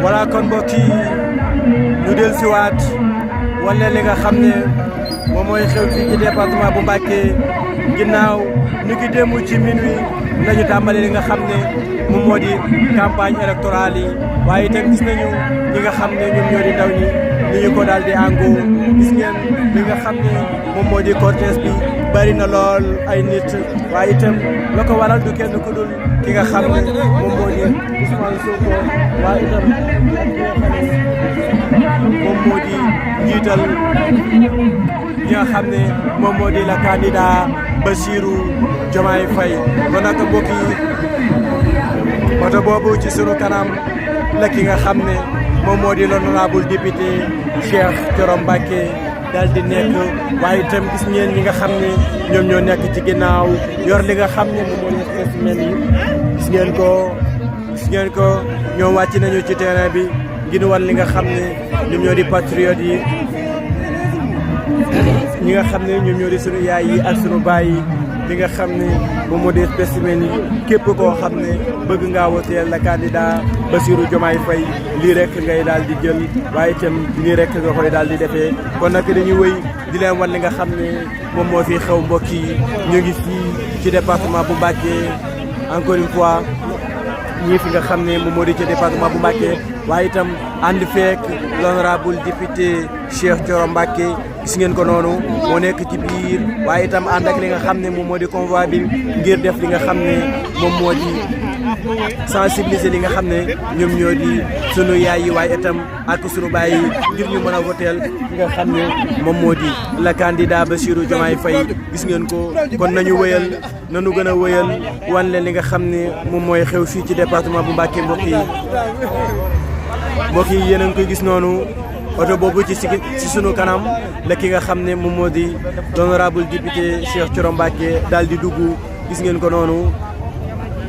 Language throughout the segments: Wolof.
voilà kon mbokk yi ñu del siwaat wala li nga xam ne moom mooy xew fii ci département bu Mbacké ginnaaw ñu ngi démb ci minuit lañu tàmbali li nga xam ne moom moo di campagne électorale yi waaye itam gis nañu ñi nga xam ne ñoom ñoo di ndaw ñi ni ñu ko daal di àngoo gis ngeen li nga xam ne moom moo di cortège bi bari na lool ay nit waaye itam la ko waral du kenn ku dul ki nga xam ne moom moo di Ousmane Sonko waaye itam moom moo di njiital ki nga xam ne moom moo di la candidat Bassirou Diomaye Faye kon nag mbokk yi oto boobu ci sunu kanam la ki nga xam ne moom moo di l'honorable député Cheikh Thioro Mbacké daal di nekk waaye itam gis ngeen ñi nga xam ne ñoom ñoo nekk ci ginnaaw yor li nga xam ne moom moo di spécimen yi gis ngeen ko ñoom wàcc nañu ci terrain bi ngir wan li nga xam ne ñoom ñoo di patriote yi ñi nga xam ne ñoom ñoo di sunu yaay yi ak sunu baay yi li nga xam ne moom moo di spécimen yi képp koo xam ne bëgg ngaa woteel la candidat Bassirou Diomaye Faye lii rek ngay daal di jël waaye itam lii rek nga koy daal di defee kon nag dañuy wëy di leen wan li nga xam ne moom moo fi xew mbokk yi ñu ngi fii ci département bu Mbacké encore une fois ñii fi nga xam ne moom moo di ci département bu Mbacké waaye itam ànd feek l'honorable député Cheikh Thioro Mbacké gis ngeen ko noonu moo nekk ci biir waaye itam ànd ak li nga xam ne moom moo di convoi bi ngir def li nga xam ne moom moo di sensibiliser li nga xam ne ñoom ñoo di sunu yaay yi waaye itam ak sunu baay yi ngir ñu mën a voteel ki nga xam ne moom moo di la candidat Bassirou Diomaye Faye gis ngeen ko kon nañu wëyal nañu gën a wëyal wan leen li nga xam ne moom mooy xew fii ci département bu Mbacké mbokk yi yéen a ngi koy gis noonu oto boobu ci sunu kanam la ki nga xam ne moom moo di l'honorable député Cheikh Thioro Mbacké daal di dugg gis ngeen ko noonu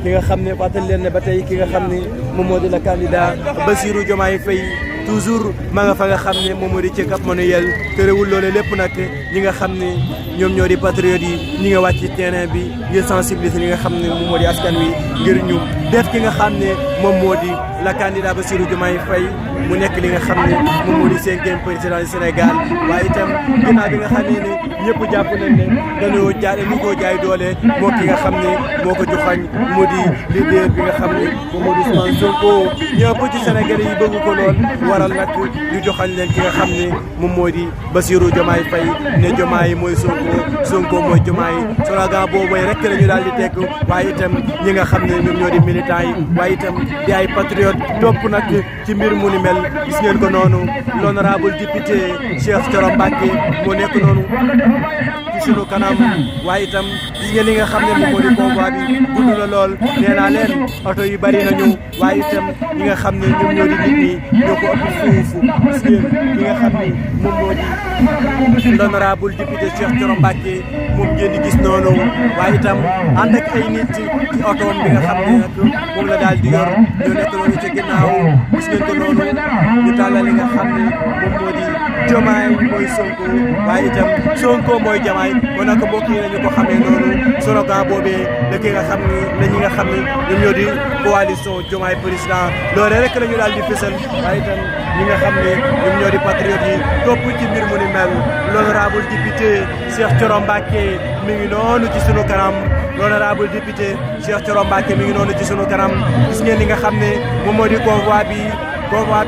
ki nga xam ne fàttali leen ne ba tey ki nga xam ne moom moo di la candidat Bassirou Diomaye Faye toujours ma nga fa nga xam ne moom moo di ci Cap Manuel terewul loole lépp nag ñi nga xam ne ñoom ñoo di patriotes yi ñi nga wàcc ci terrain bi ngir sensibiliser li nga xam ne moom moo di askan wi ngir ñu def ki nga xam ne moom moo di la candidat Bassirou Diomaye Faye mu nekk li nga xam ne moom moo di 5e président du Sénégal waaye itam ginnaaw bi nga xam ne ñëpp jàpp nañ ne dañu koo jaay doole moo ki nga xam ne moo ko joxañ moo di leader bi nga xam ne moom moo di Ousmane Sonko ñëpp ci Sénégalais yi bëgg ko lool waral nag ñu joxañ leen ki nga xam ne moom moo di Bassirou Diomaye Faye ne Diomaye mooy Sonko Sonko mooy Diomaye slogan boobu rek la ñu daal di tekk waaye itam ñi nga xam ne ñoom ñoo di militants yi waaye itam di ay patriotes topp nag ci mbir mu ni mel gis ngeen ko noonu l'honorable député Cheikh Thioro Mbacké moo nekk noonu ci sunu kanam waaye itam gis ngeen li nga xam ne moom moo di convoi bi gudd na lool nee naa leen oto yi bari nañu waaye itam ñi nga xam ne ñoom ñoo di nit ñi ñoo ko ëpp fuufu gis ngeen ki nga xam ne moom moo di l'honorable député Cheikh Thioro Mbacké moom ngeen di gis noonu waaye itam ànd ak ay nit ci otoom bi nga xam ne nag moom la daal di yor ñoo nekk noonu ci ginnaaw gis ngeen ko noonu ñu tàllal li nga xam ne moom moo di Diomaye mooy Sonko waaye itam Sonko mooy Diomaye kon nag mbokk yi nañu ko xamee noonu slogan boobee la ki nga xam ne la ñi nga xam ne ñoom ñoo di coalition Diomaye président loole rek la ñu daal di fësal waaye itam ñi nga xam ne ñoom ñoo di patriotes yi topp ci mbir mu ni mel l'honorable député Cheikh Thioro Mbacké mi ngi noonu ci sunu kanam l'honorable député Cheikh Thioro Mbacké mi ngi noonu ci sunu kanam gis ngeen li nga xam ne moom moo di convoi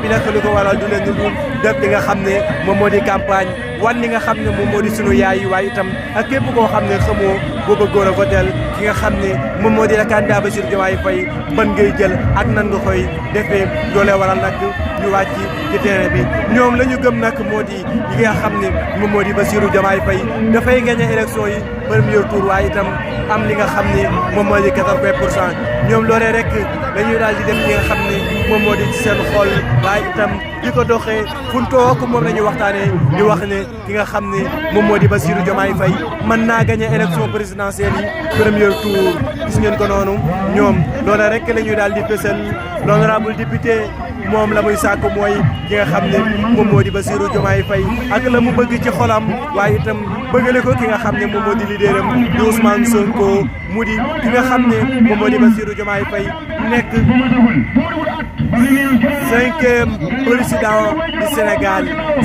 bi nag li ko waral du leen dul def li nga xam ne moom moo di campagne wan li nga xam ne moom moo di sunu yaay yi waaye itam ak képp koo xam ne xamoo boo bëggoon a votel ki nga xam ne moom moo di la candidat Bassirou Diomaye Faye ban ngay jël ak nan nga koy defee doole waral nag ñu wàcc ci terrain bi ñoom la ñu gëm nag moo di yi nga xam ne moom moo di Bassirou Diomaye Faye dafay gagné élection yi premier tour waaye itam am li nga xam ne moom moo di 80% ñoom loolee rek dañuy daal di def li nga xam ne moom moo di ci seen xol waaye itam di ko doxee fu ñu toog moom la ñu waxtaanee di wax ne ki nga xam ne moom moo di Bassirou Diomaye Faye mën naa gagné élection présidentielle yi premier tour gis ngeen ko noonu ñoom loola rek la ñuy daal di fësal l'honorable député moom la muy sàkk mooy ki nga xam ne moom moo di Bassirou Diomaye Faye ak la mu bëgg ci xolam waaye itam bëggale ko ki nga xam ne moom moo di leaderam di Ousmane Sonko mu di ki nga xam ne moom moo di Bassirou Diomaye Faye nekk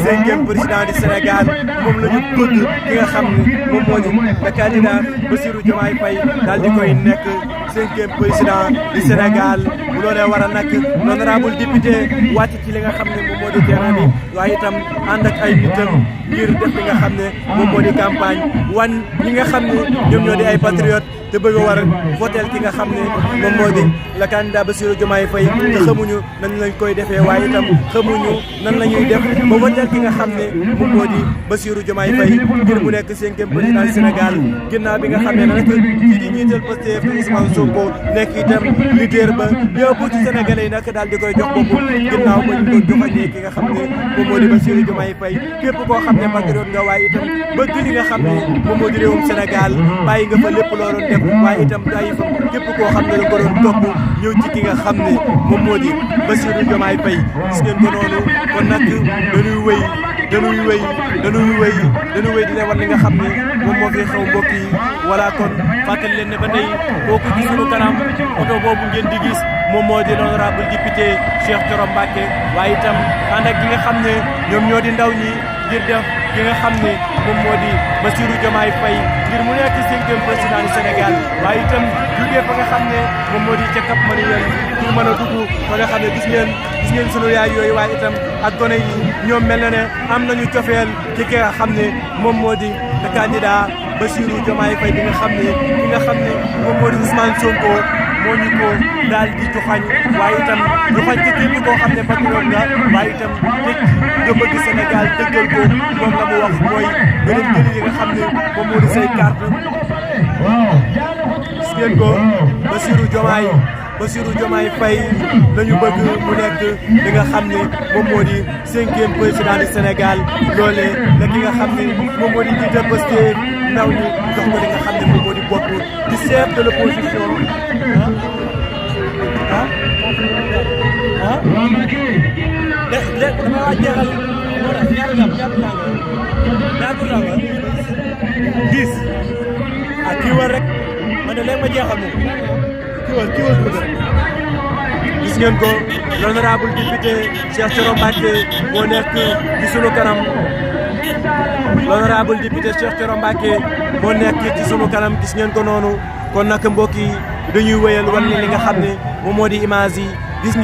cinquième président du Sénégal moom la ñu bëgg ki nga xam ne moom moo di le candidat Bassirou Diomaye Faye daal di koy nekk cinquième président du Sénégal bu loolee war a nag l'honorable député wàcc ci li nga xam ne moom moo di terrain bi waaye itam ànd ak ay nitam ngir def li nga xam ne moom moo di campagne wan ñi nga xam ne ñoom ñoo di ay patriotes te bëgg a war votel ki nga xam ne moom moo di le candidat Bassirou Diomaye Faye te xamuñu nan lañ koy defee waaye itam xamuñu nan la ñuy def ba votel ki nga xam ne moom moo di Bassirou Diomaye Faye ngir mu nekk cinquième président du Sénégal ginnaaw bi nga xam ne nag kii di njiital Pastef Ousmane Sonko nekk itam leader ba ñëpp ci Sénégalais yi nag daal di koy jox bopp ginnaaw ba ñu ko joxañee ki nga xam ne moom moo di Bassirou Diomaye Faye képp koo xam ne patriote nga waaye itam bëgg li nga xam ne moom moo di réewum Sénégal bàyyi nga fa lépp loo doon def waaye itam bàyyi fa képp koo xam ne la ko doon topp ñëw ci ki nga xam ne moom moo di Bassirou Diomaye Faye gis ngeen ko noonu kon nag dañuy wéy di leen wan li nga xam ne moom moo fi xew mbokk yi voilà kon fàttali leen ne ba tey kooku ci sunu kanam oto boobu ngeen di gis moom moo di l'honorable député Cheikh Thioro Mbacké waaye itam ànd ak ñi nga xam ne ñoom ñoo di ndaw ñi ngir def ki nga xam ne moom moo di Bassirou Diomaye Faye ngir mu nekk cinquième président du Sénégal waaye itam jugee fa nga xam ne moom moo di ca Cap Manuel pour mën a dugg fa nga xam ne gis ngeen sunu yaay yooyu waaye itam ak gone yi ñoom mel na ne am nañu cofeel ci ki nga xam ne moom moo di le candidat Bassirou Diomaye Faye bi nga xam ne ki nga xam ne moom moo di Ousmane Sonko moo ñu ko daal di joxañ waaye itam joxañ ci képp koo xam ne patriote nga waaye itam teg nga bëgg Sénégal dëggal ko moom la mu wax mooy beneen jëli yi nga xam ne moom moo di say carte gis ngeen ko Bassirou Diomaye Faye lañu bëgg mu nekk li nga xam ne moom moo di cinquième président du Sénégal loolee la ki nga xam ne moom moo di jiite Pastef ndaw ñi jox ko li nga xam ne moom moo di bopp di chef de l'opposition dama waa jeexal ñaata 10 kii war rek man de léegi ma jeexal moom kii war gis ngeen ko l'honorable député Cheikh Thioro Mbacké moo nekk ci sunu kanam l'honorable député Cheikh Thioro Mbacké moo nekk ci sunu kanam gis ngeen ko noonu kon nag mbokk yi dañuy wéyal wan li nga xam ne moom moo di image yi gis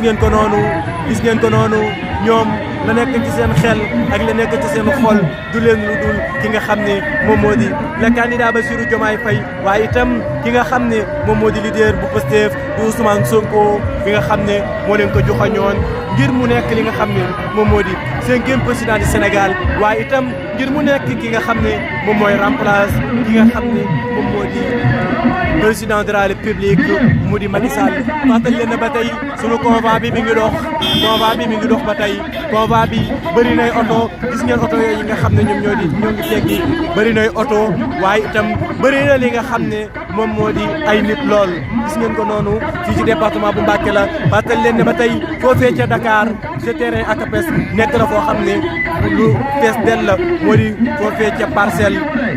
ngeen ko noonu ñoom la nekk ci seen xel ak la nekk ci seen xol du leen lu dul ki nga xam ne moom moo di le candidat Bassirou Diomaye Faye waaye itam ki nga xam ne moom moo di leader bu Pastef di Ousmane Sonko bi nga xam ne moo leen ko joxañoon ngir mu nekk li nga xam ne moom moo di cinquième président du Sénégal waaye itam ngir mu nekk ki nga xam ne moom mooy remplace ki nga xam ne moom moo di président de la République mu di Macky Sall fàttali leen ne ba tey sunu convoi bi mi ngi dox ba tey convoi bi bëri nay oto gis ngeen oto yooyu nga xam ne ñoo ngi teggi bëri nay oto waaye itam bëri na li nga xam ne moom moo di ay nit lool gis ngeen ko noonu fii ci département bu Mbacké la fàttali leen ne ba tey foofee ca Dakar ce terrain ACAPES nekk na foo xam ne lu fees del la moo di foofee ca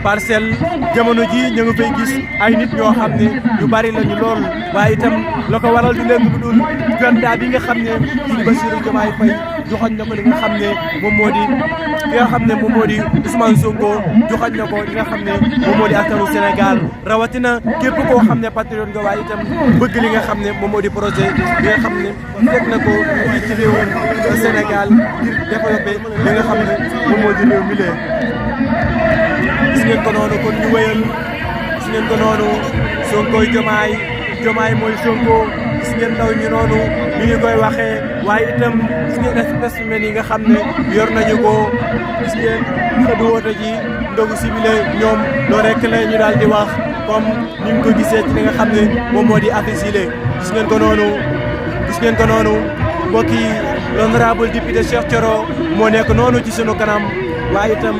parcelle jamono ji ñu ngi fay gis ay nit ñoo xam ne yu bari lañu lool waaye itam la ko waral du leen lu dul candidat bi nga xam ne suñu Bassirou Diomaye Faye joxañ na ko li nga xam ne moom moo di ki nga xam ne moom moo di Ousmane Sonko joxañ na ko li nga xam ne moom moo di askanu Sénégal rawatina képp koo xam ne patriote nga waaye itam bëgg li nga xam ne moom moo di projet bi nga xam ne teg na ko fii ci réew Sénégal ngir développer li nga xam ne moom moo di réew mi lee gis ngeen ko noonu kon ñu wéyal gis ngeen ko noonu Sonkoy Diomaye mooy Sonko gis ngeen ndaw ñi noonu ñu ngi koy waxee waaye itam gis ngeen spécimen yi nga xam ne yor nañu ko gis ngeen xëdu woote ji ndogu sibile ñoom loo rek la ñu daal di wax comme ñu ngi ko gisee ci li nga xam ne moom moo di affiche yi gis ngeen ko noonu mbokk yi l'honorable député Cheikh Thioro moo nekk noonu ci sunu kanam waaye itam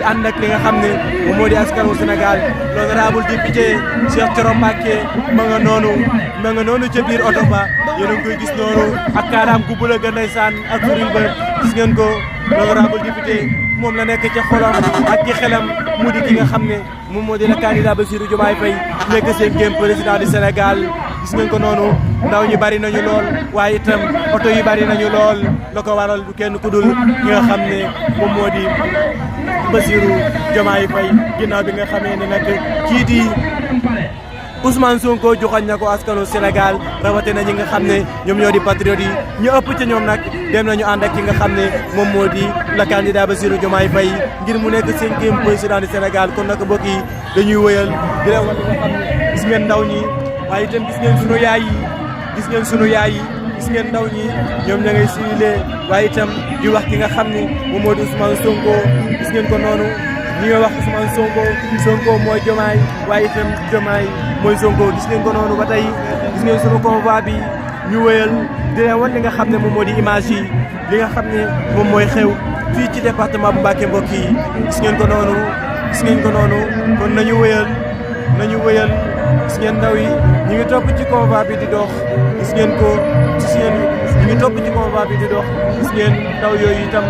ànd ak li nga xam ne moom moo di askanu Sénégal l'honorable député Cheikh Thioro Mbacké ma nga noonu ca biir oto ba yéen a ngi koy gis noonu ak kaaraam gu bula ga ndeysaan ak furil ba gis ngeen ko l'honorable député moom la nekk ca xolam ak ci xelam mu di ki nga xam ne moom moo di la candidat Bassirou Diomaye Faye nekk cinquième président du Sénégal gis ngeen ko noonu ndaw ñi bari nañu lool waaye itam oto yi bari nañu lool la ko waral du kenn ku dul ki nga xam ne moom moo di Bassirou Diomaye Faye ginnaaw bi nga xamee ne nag kii di Ousmane Sonko joxoñ na ko askanu Sénégal rawatina ñi nga xam ne ñoom ñoo di patriotes yi ñu ëpp ci ñoom nag dem nañu ànd ak ki nga xam ne moom moo di le candidat Bassirou Diomaye Faye ngir mu nekk 5e président du Sénégal kon nag mbokk yi dañuy wëyal di leen wan li nga xam ne gis ngeen ndaw ñi waaye itam gis ngeen sunu yaay yi gis ngeen sunu yaay yi gis ngeen ndaw ñi ñoom ña ngay siwilee waaye itam di wax ki nga xam ne moom moo di Ousmane Sonko gis ngeen ko noonu ñi nga wax Ousmane Sonko mooy Diomaye waaye itam Diomaye mooy Sonko gis ngeen ko noonu ba tey gis ngeen sunu convoi bi ñu wëyal di leen wan li nga xam ne moom moo di image yi li nga xam ne moom mooy xew fii ci département bu Mbacké mbokk yi gis ngeen ko noonu kon nañu wëyal gis ngeen ndaw yi ñu ngi topp ci convoi bi di dox gis ngeen ko ñu ngi topp ci convoi bi di dox gis ngeen ndaw yooyu itam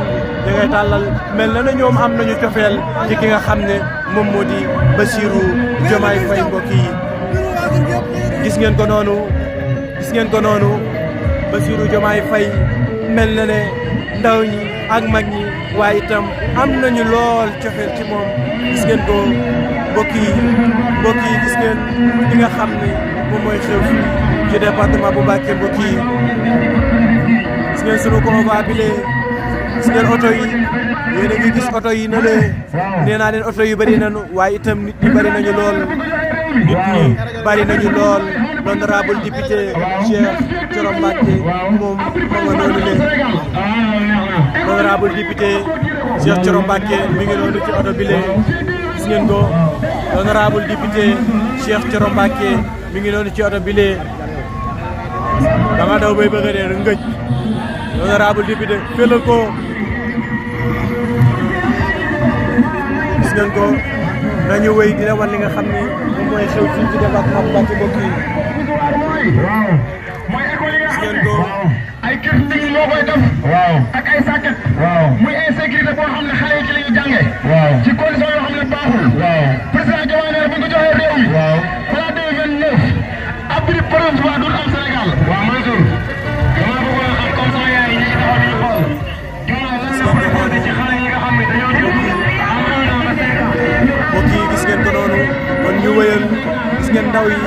da ngay tàllal mel na ñoom am nañu cofeel ci ki nga xam ne moom moo di Bassirou Diomaye Faye mbokk yi gis ngeen ko noonu Bassirou Diomaye Faye mel na ne ndaw ñi ak mag ñi waaye itam am nañu lool cofeel ci moom gis ngeen ko mbokk yi gis ngeen li nga xam ne moom mooy xew fii ci département bu Mbacké mbokk yi gis ngeen sunu convoi bi lee gis ngeen oto yi yéen a ngi gis oto yi na lee nee naa leen oto yu bëri nañu waaye itam nit ñi bëri nañu lool l'honorable député Cheikh Thioro Mbacké moom ma nga noonu leen l'honorable député Cheikh Thioro Mbacké mi ngi noonu ci oto bi lee gis ngeen ko l'honorable député Cheikh Thioro Mbacké mi ngi noonu ci oto bi lee da nga daw bay bëgg a dee ngëj l'honorable député fëlal ko gis ngeen ko nañu wéy dina wan li nga xam ne moom mooy xew fii ci département bu Mbacké mbokk yi gis ngeen ko ay kër nit ñoo koy def ak ay sàkket muy insécurité boo xam ne xale yi ci la ñuy jàngee ci condition yoo xam ne baaxul président Diomaye ne bu ñu ko joxee réew mi balaa 2029 abri provisoire du am Sénégal Mansour dama bëggoon a xam comme sama yaay yi ñi taxaw di xool Diomaye lan la proposé ci xale yi nga xam ne dañoo jub mbokk yi gis ngeen ko noonu kon ñu wëyal gis ngeen ndaw yi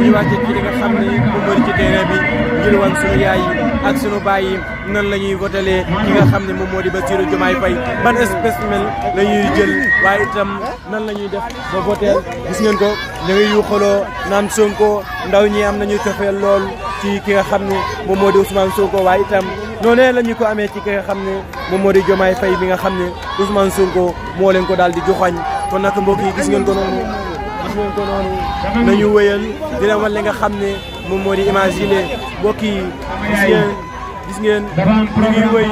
ñu wàcce ci li nga xam ne moom moo di ci terrain bi ngir wan sunu yaay yi ak sunu baay yi nan la ñuy votelee ki nga xam ne moom moo di Bassirou Diomaye Faye ban spécimen la ñuy jël waaye itam nan la ñuy def ba voteel gis ngeen ko ñu ngi yuuxaloo naan Sonko ndaw ñi am nañu cofeel lool ci ki nga xam ne moom moo di Ousmane Sonko waaye itam noonee la ñu ko amee ci ki nga xam ne moom moo di Diomaye Faye bi nga xam ne Ousmane Sonko moo leen ko daal di joxoñ kon nag mbokk yi gis ngeen ko noonu nañu wëyal dina wan li nga xam ne moom moo di imaginer mbokk yi gis ngeen ñu ngi wëy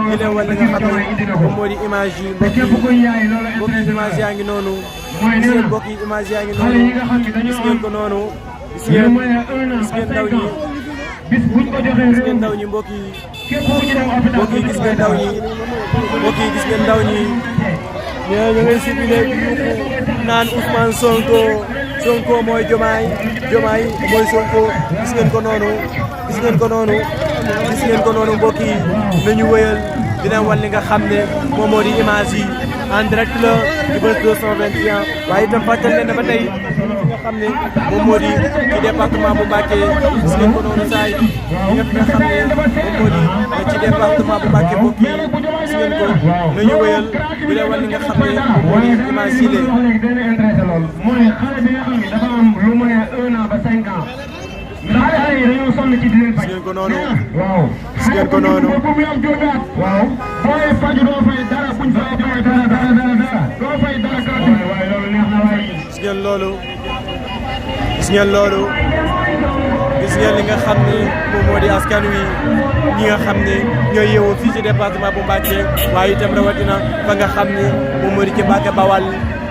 di leen wan li nga xam ne moom moo di image yi mbokk yi image yaa ngi noonu gis ngeen mbokk yi image yaa ngi noonu gis ngeen ko noonu gis ngeen ndaw ñi gis ngeen ndaw ñi mbokk yi gis ngeen ndaw ñi gis ngeen ndaw ñi ñoo ñu ngay sibile yuuxu naan Ousmane Sonko mooy Diomaye mooy Sonko gis ngeen ko noonu mbokk yi nañu wëyal dina wan li nga xam ne moom moo di image yi en direct la ci Buzz 221 waaye itam fàttali leen ba tey nga xam ne moom moo di ci département bu Mbacké gis ngeen ko noonu saay nga xam ne moom moo di ci département bu Mbacké mbokk yi gis ngeen ko nañu wëyal dina wan li nga xam ne moo di image yi leen mooy xale bi nga xam ne dafa am lu mooy 1 an ba 5 ans ndax xale yi dañoo sonn ci di leen faj. gis ngeen ko noonu. waaw. gis ngeen ko noonu. bu mu am jógaat. waaw. booy faju doo fay dara buñ fay joxe dara doo fay dara gratuit. waaye loolu neex na waay. gis ngeen loolu. gis ngeen loolu. gis ngeen li nga xam ne moom moo di askan wi ñi nga xam ne ñooy yeewoo fii ci département bu Mbacké waaye itam rawatina fa nga xam ne moom moo di ci Mbacké Bawal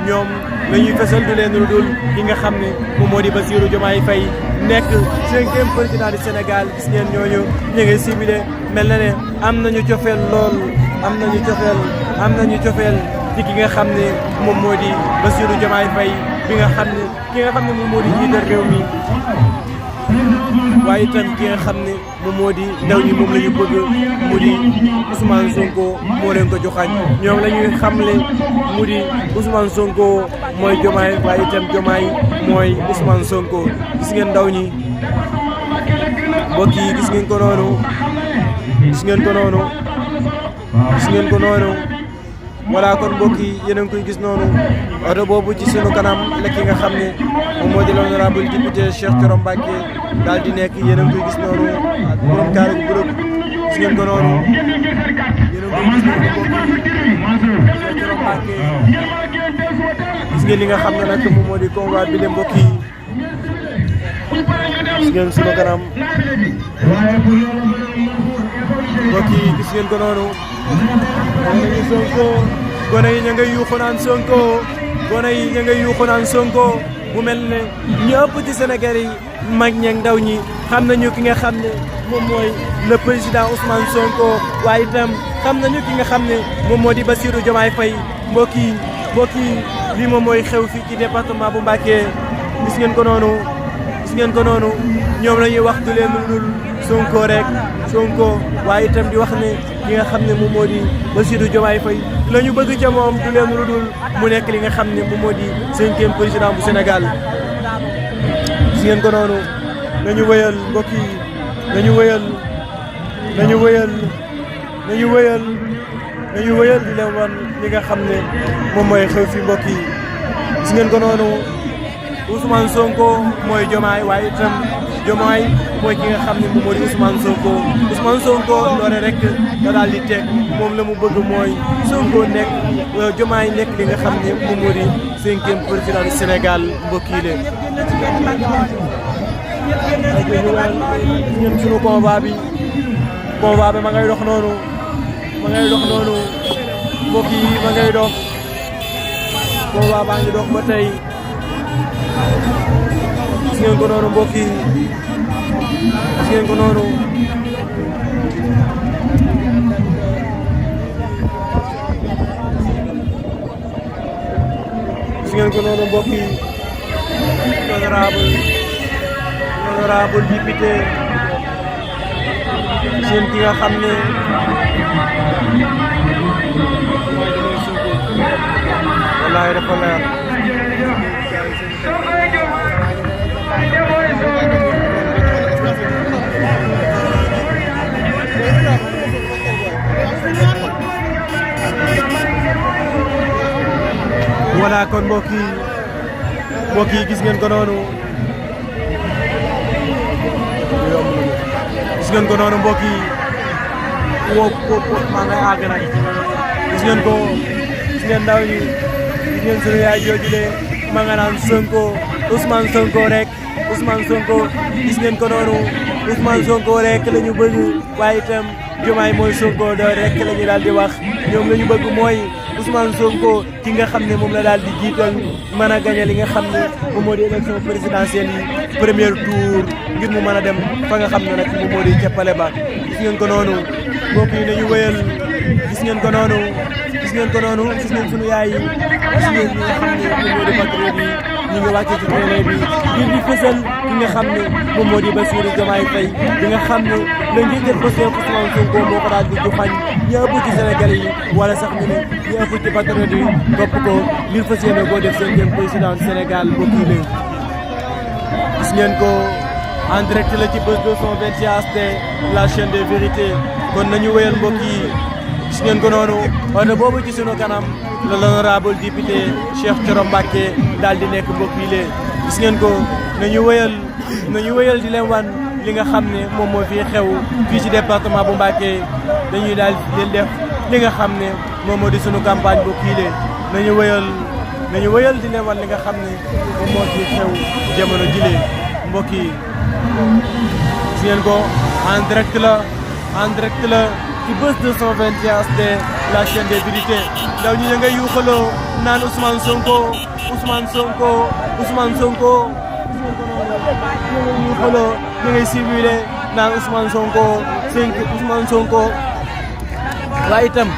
ñoom la ñuy fësal du leen dul ki nga xam ne moom moo di Bassirou Diomaye Faye nekk 5e président du Sénégal gis ngeen ñooñu ñu ngi ciblé mel na ne am nañu cofeel lool am nañu cofeel ci ki nga xam ne moom moo di Bassirou Diomaye Faye bi nga xam ne ki nga xam ne moom moo di jiital réew mi waaye itam ki nga xam ne moom moo di ndaw ñi moom la ñu bëgg mu di Ousmane Sonko moo leen ko joxañ ñoom la ñuy xamle mu di Ousmane Sonko mooy Diomaye waaye itam Diomaye mooy Ousmane Sonko gis ngeen ndaw ñi mbokk yi gis ngeen ko noonu gis ngeen ko noonu gis ngeen ko noonu voilà kon mbokk yi yéen a ngi koy gis noonu oto boobu ci sunu kanam la ki nga xam ne moom moo di l'honorable député Cheikh Thioro Mbacké daal di nekk yéen a ngi koy gis noonu ak borom kaar gu bërëb gis ngeen ko noonu yéen a ngi koy gis noonu mbokk yi Cheikh Thioro Mbacké gis ngeen li nga xam ne nag moom moo di convoi bi le mbokk yi gis ngeen sunu kanam mbokk yi gis ngeen ko noonu nañu Sonko gone yi ña ngay yuuxu naan Sonko gone yi ña ngay yuuxu naan Sonko mu mel ne ñëpp ci Sénégal yi mag ñeeg ndaw ñi xam nañu ki nga xam ne moom mooy le président Ousmane Sonko waaye itam xam nañu ki nga xam ne moom moo di Bassirou Diomaye Faye mbokk yi lii moom mooy xew fii ci département bu Mbacké gis ngeen ko noonu gis ngeen ko noonu ñoom la ñuy wax du leen dul Sonko rek Sonko waaye itam di wax ne ki nga xam ne moom moo di Bassirou Diomaye Faye la ñu bëgg ca moom du leen lu dul mu nekk li nga xam ne moom moo di 5e président bu Sénégal gis ngeen ko noonu nañu wëyal mbokk yi nañu wëyal nañu wëyal nañu wëyal nañu wëyal di leen wan li nga xam ne moom mooy xew fi mbokk yi gis ngeen ko noonu Ousmane Sonko mooy Diomaye waaye itam Diomaye mooy ki nga xam ne moom moo di Ousmane Sonko Ousmane Sonko loole rek nga daal di teg moom la mu bëgg mooy Sonko nekk Diomaye nekk li nga xam ne moom moo di 5e président du Sénégal mbokk yi leen. ñun sunu convoi bi ma ngay dox noonu mbokk yi ma ngay dox convoi baa ngi dox ba tey. gis ngeen ko noonu mbokk yi gis ngeen ko noonu gis ngeen ko noonu mbokk yi honorable député seen ki nga xam ne mooy Diomaye Sonko wallaay dafa leer voilà kon mbokk yi gis ngeen ko noonu mbokk yi woo maa ngay àgg nag gis ngeen ndaw ñi gis ngeen sunu yaay jooju de ma nga naan Sonko Ousmane Sonko rek Ousmane Sonko gis ngeen ko noonu Ousmane Sonko rek la ñu bëgg waaye itam Diomaye mooy Sonko doo rek la ñu daal di wax ñoom la ñu bëgg mooy Ousmane Sonko ki nga xam ne moom la daal di jiital mën a gagné li nga xam ne moom moo di élection présidentielle yi premier tour ngir mu mën a dem fa nga xam ne nag moom moo di cappale ba gis ngeen ko noonu mbokk yi nañu wëyal gis ngeen ko noonu gis ngeen sunu yaay yi gis ngeen ñi nga xam ne moom moo di patriote yi ñu ngi wàcce ci terrain bi ngir di fësal ki nga xam ne moom moo di Bassirou Diomaye Faye bi nga xam ne la njiital Pastef Ousmane Sonko moo ko daal di joxañ ñi ëpp ci Sénégal yi wala sax ñu ne ñi ëpp ci patriote yi topp ko ngir fas yéene boo def 5e président du Sénégal mbokk yi leen gis ngeen ko en direct la ci Buzz 221 HD la chaîne des vérités kon nañu wéyal mbokk yi gis ngeen ko noonu oto boobu ci sunu kanam la l'honorable député Cheikh Thioro Mbacké daal di nekk mbokk yi lee gis ngeen ko nañu wéyal di leen wan li nga xam ne moom moo fii xew fii ci département bu Mbacké dañuy daal leen def li nga xam ne moom moo di sunu campagne mbokk yi lee nañu wéyal di leen wan li nga xam ne moom moo fii xew jamono jilee mbokk yi gis ngeen ko en direct la ci Buzz 221 HD la chaîne des vérités ndaw ñi ngay yuuxaloo naan Ousmane Sonko yuuxaloo ñu ngay simulé naan Ousmane Sonko waaye itam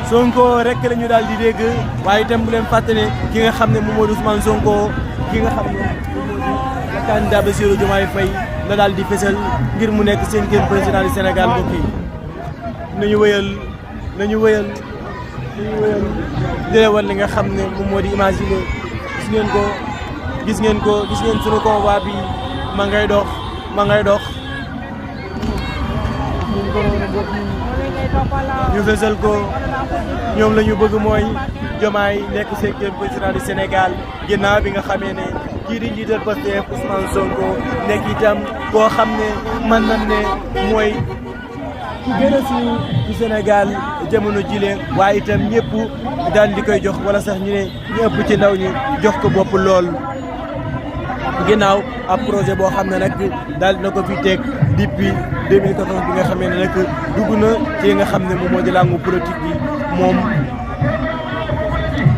Sonko rek la ñu daal di dégg waaye itam bu leen fàtte ne ki nga xam ne moom moo di Ousmane Sonko ki nga xam ne moom moo di le candidat Bassirou Diomaye Faye la daal di fësal ngir mu nekk 5e président du Sénégal mbokk yi nañu wëyal di leen wan li nga xam ne moom moo di imaginer gis ngeen sunu convoi bi ma ngay dox ñu fësal ko ñoom la ñu bëgg mooy Diomaye nekk 5e président du Sénégal ginnaaw bi nga xamee ne kii di njiital Pastef Ousmane Sonko nekk itam koo xam ne mën nañ ne mooy ku gën a siiw ci Sénégal jamono jile waaye itam ñëpp daal di koy jox wala sax ñu ne ñëpp ci ndaw ñi jox ko bopp lool ginnaaw ab projet boo xam ne nag daal dina ko fi teg depuis 2014 bi nga xamee ne nag dugg na ci nga xam ne moom moo di langue politique bi moom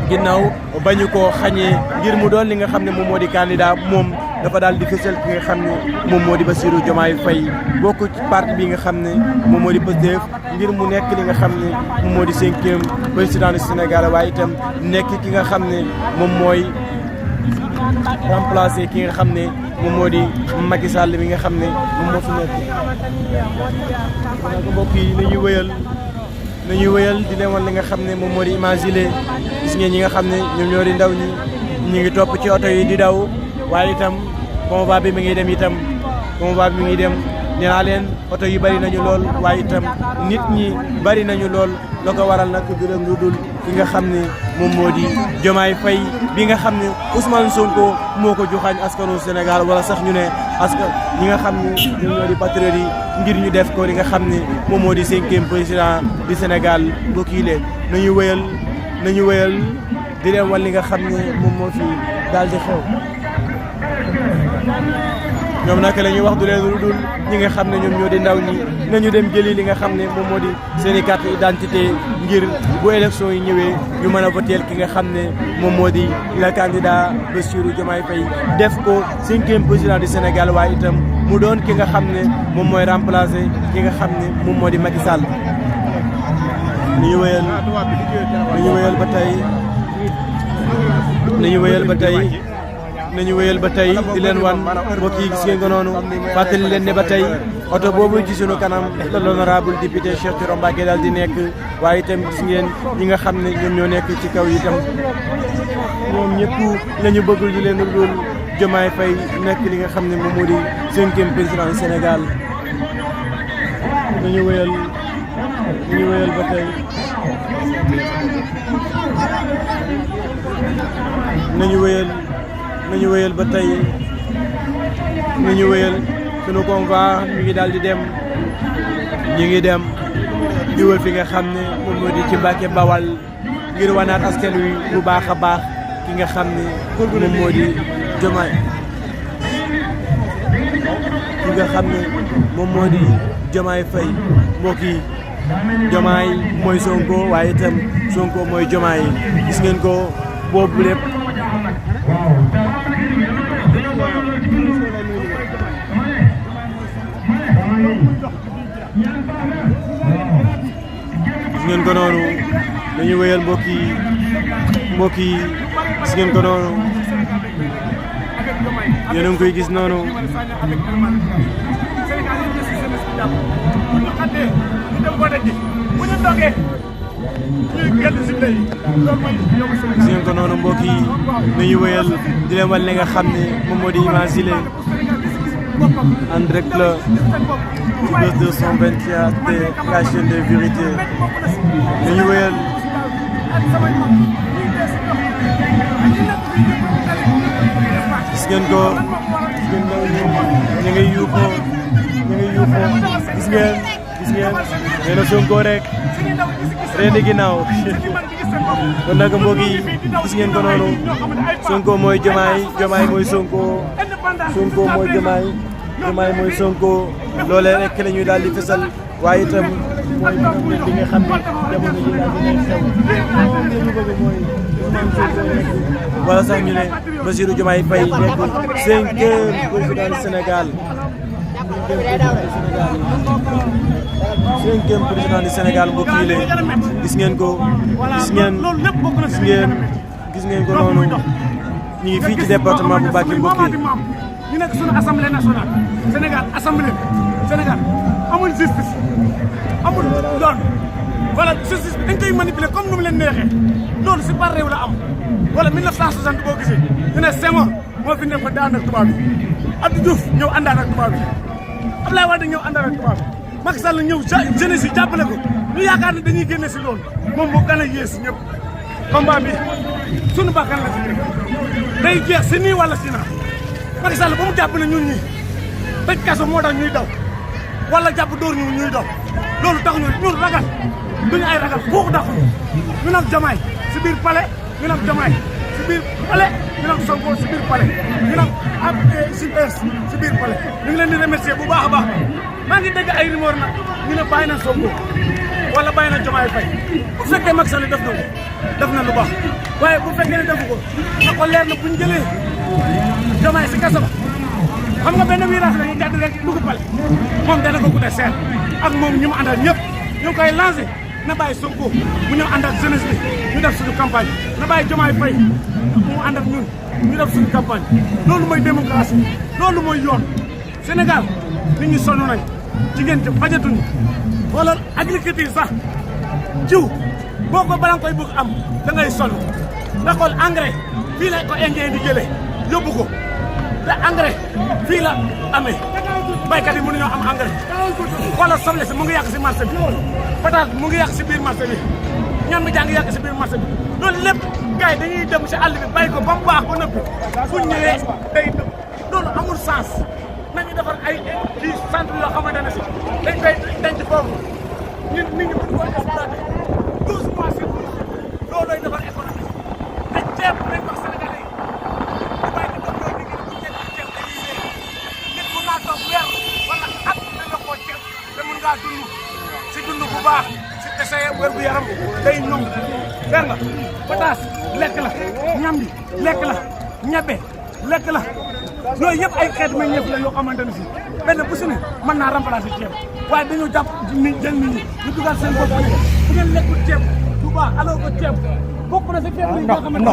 ginnaaw bañu ko xañee ngir mu doon li nga xam ne moom moo di candidat moom dafa daal di fësal ki nga xam ne moom moo di Bassirou Diomaye Faye bokk ci parti bi nga xam ne moom moo di Pastef ngir mu nekk li nga xam ne moom moo di 5e président du Sénégal waaye itam nekk ki nga xam ne moom mooy remplacer ki nga xam ne moom moo di Macky Sall bi nga xam ne moom moo fi nekk. donc mbokk yi nañuy wëyal di leen wan li nga xam ne moom moo di imaginer gis ngeen ñi nga xam ne ñoom ñoo di ndaw ñi ñu ngi topp ci oto yi di daw waaye itam convoi bi mi ngi dem nee naa leen oto yi bari nañu lool waaye itam nit ñi bari nañu lool la ko waral nag du leen lu dul ki nga xam ne moom moo di Diomaye Faye bi nga xam ne Ousmane Sonko moo ko joxaañ askanu Sénégal wala sax ñu ne askan ñi nga xam ne ñoom ñoo di patriote yi ngir ñu def ko li nga xam ne moom moo di 5e président du Sénégal mbokk yi leen nañu wëyal di leen wan li nga xam ne moom moo fi daal di xew ñoom naka la ñuy wax du leen lu dul ñi nga xam ne ñoom ñoo di ndaw ñi nañu dem jëli li nga xam ne moom moo di seen i carte d'identité ngir bu élection yi ñëwee ñu mën a voteel ki nga xam ne moom moo di le candidat Bassirou Diomaye Faye def ko 5e président du Sénégal waaye itam mu doon ki nga xam ne moom mooy remplacer ki nga xam ne moom moo di Macky Sall. nañu wëyal ba tey di leen wan mbokk yi gis ngeen ko noonu fàttali leen ne ba tey oto boobu ci sunu kanam la l'honorable député Cheikh Thioro Mbacké daal di nekk waaye itam gis ngeen ñi nga xam ne ñoom ñoo nekk ci kaw itam ñoom ñëpp lañu bëgg di leen dul Diomaye Faye nekk li nga xam ne moom moo di 5e président du Sénégal nañu wëyal ba tey nañu wëyal ba tey sunu convoi mi ngi daal di dem di wër fi nga xam ne moom moo di ci Mbacké Bawal ngir wanaat askan wi bu baax a baax ki nga xam ne moom moo di Diomaye Faye mbokk yi Diomaye mooy Sonko waaye itam Sonko mooy Diomaye gis ngeen ko boobu lépp gis ngeen ko noonu dañuy wëyal mbokk yi gis ngeen ko noonu yéen a ngi koy gis noonu gis ngeen ko noonu mbokk yi dañuy wëyal di leen wan li nga xam ne moom moo di imaginer en direct la ci Buzz 221 de la chaîne de vérité dañuy wëyal gis ngeen ko ñu ngi yuuxoo gis ngeen nee na Sonko rek ren di ginnaaw kon nag mbokk yi gis ngeen ko noonu Sonko mooy Diomaye mooy Sonko mooy Diomaye mooy Sonko loolee rek la ñuy daal di fësal waaye itam mooy li nga xam ne jamono ji daal dinañ xew li ñu bëgg mooy wala sax ñu ne Bassirou Diomaye Faye nekk 5e président du Sénégal 5e président du Sénégal mbokk yi leen gis ngeen ko gis ngeen ko noonu ñu ngi fii ci département bu Mbacké mbokk yi ñu nekk suñu assemblée nationale Sénégal Sénégal amul justice amul yoon voilà justice bi dañ koy manipuler comme nu mu leen neexee loolu si par réew la am wala 1960 boo gisee ñu ne Senghor moo fi nekk daan ak tubaab bi Abdou Diouf ñëw àndaan ak tubaab bi Abdoulaye Wade ñëw àndaan ak tubaab bi Macky Sall ñëw jeunesse yi jàppale ko ñu yaakaar ne dañuy génne si loolu moom moo gën a yées ñëpp combat bi sunu bakkan la si nekk day jeex si nii wala si naa Macky Sall ba mu jàpp ne ñun ñii tëj kaso moo tax ñuy daw wala jàpp dóor ñu ñuy daw loolu tax ñun ragal duñu ay ragal foofu taxuñu ñu nag Diomaye si biir palais ñu nag Diomaye si biir palais ñu nag Sonko si biir palais ñu nag si biir palais ñu ngi leen di remercier bu baax a baax maa ngi dégg ay rumeur nag ñu ne bàyyi na Sonko wala bàyyi na Diomaye Faye bu fekkee Macky Sall def na lu baax waaye bu fekkee ne defu ko na ko leer na buñ jëlee Diomaye si kaso ba xam nga benn virage la ñu jàdd rek dugg pale moom dana ko coûter cher ak moom ñu mu àndal ñëpp ñu ngi koy lancé na bàyyi Sonko mu ñëw ànd ak jeunesse bi ñu def suñu campagne na bàyyi Diomaye Faye mu ànd ak ñun ñu def suñu campagne loolu mooy démocratie loolu mooy yoon Sénégal nit ñi sonn nañ jigéen ci fajatuñu wala agriculture sax jiw boo ko balaa koy bëgg am da ngay sonn nga xool engrais fii la ko indien di jëlee yóbbu ko te engrais fii la amee baykat yi mënuñoo am engrais wala soble si mu ngi yàq si marché bi patate mu ngi yàq si biir marché bi ñam bi jaa ngi yàq si biir marché bi loolu lépp gars yi dañuy dem si àll bi bàyyi ko ba mu baax ba nëbbi fu ñëwee day nëb loolu amul sens nañu defar ay kii centre yoo xamante ne si dañ koy denc foofu nit ñi mën ko exploité 12 mois sur 12 loolu lay defar économie te ceeb nañ wax Sénégalais yi di bàyyi di doon liggéey bu njëkk ceeb dañuy réer nit mun naa toog weer wala at dañ la koo ceeb te mun ngaa dund si dund bu baax si essayé wér gu yaram day ñoŋ dégg nga pataas lekk la ñam bi lekk la ñebe lekk la yooyu yëpp ay xeetu meññeef la yoo xamante ne si benn bu si ne mën naa remplacer ceeb waaye dañoo jàpp ni jël nit ñi ñu dugal seen bopp ne bu ngeen lekkul ceeb bu baax alors que ceeb bokk na si ceeb yi nga xamante